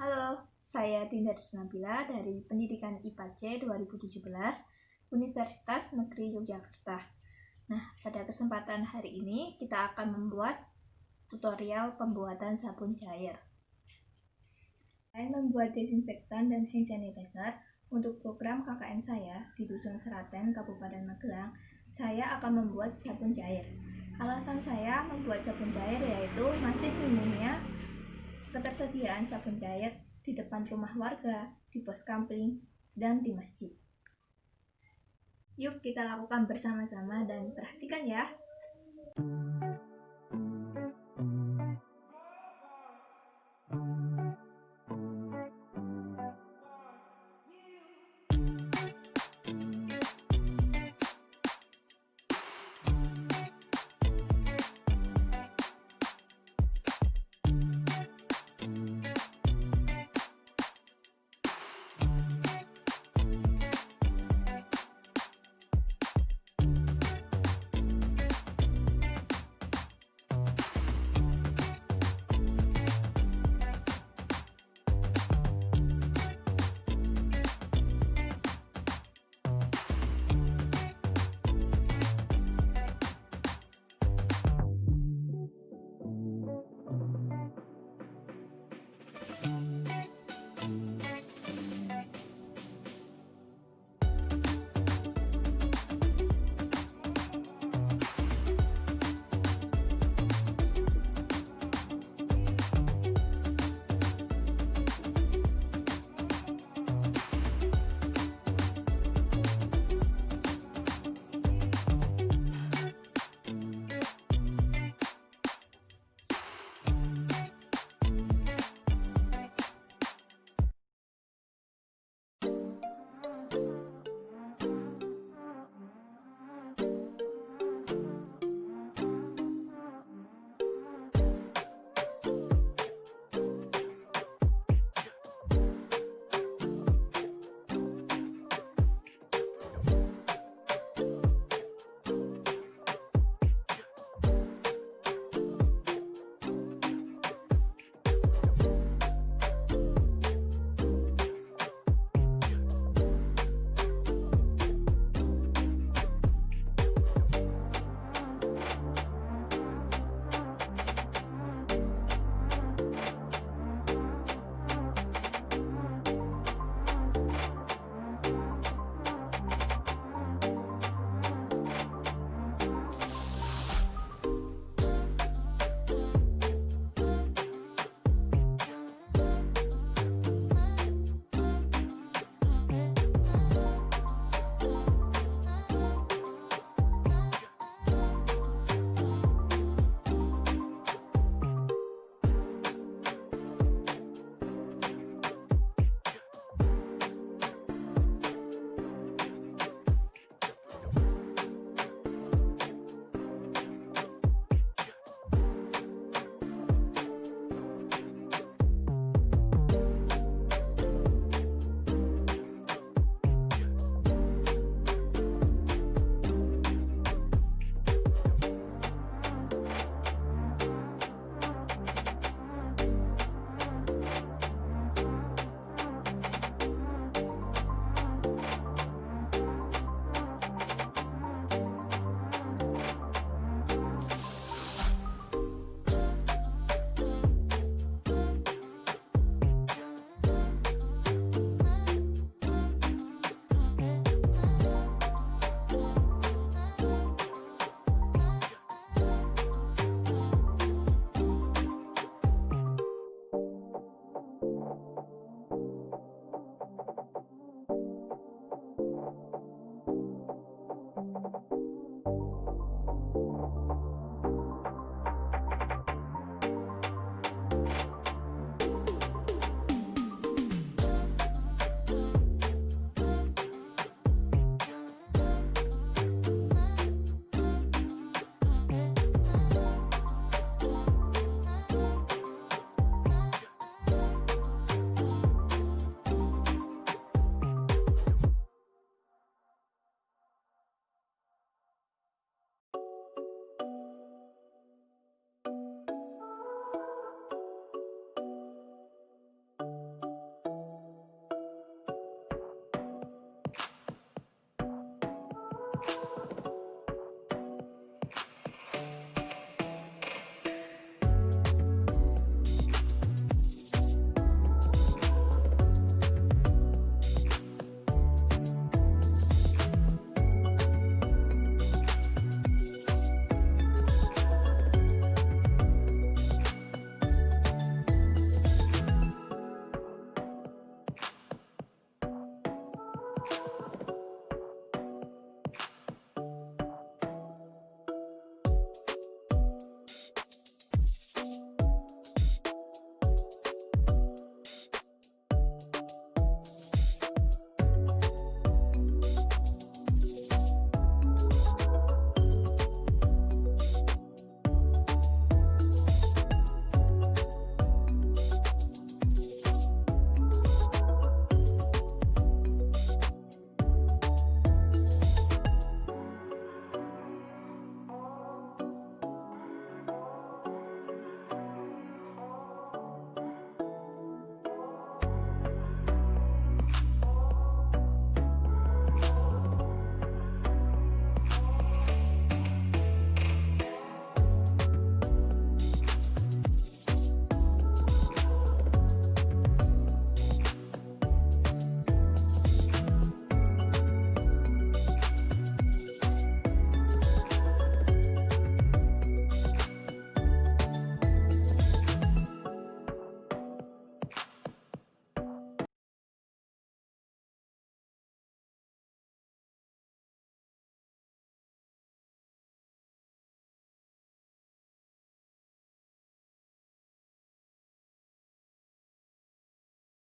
Halo, saya Dinda Nabila dari Pendidikan IPA C 2017 Universitas Negeri Yogyakarta. Nah, pada kesempatan hari ini kita akan membuat tutorial pembuatan sabun cair. Selain membuat desinfektan dan hand sanitizer, untuk program KKN saya di Dusun Seraten, Kabupaten Magelang, saya akan membuat sabun cair. Alasan saya membuat sabun cair yaitu masih minimnya ketersediaan sabun cair di depan rumah warga, di pos kampling, dan di masjid. Yuk kita lakukan bersama-sama dan perhatikan ya.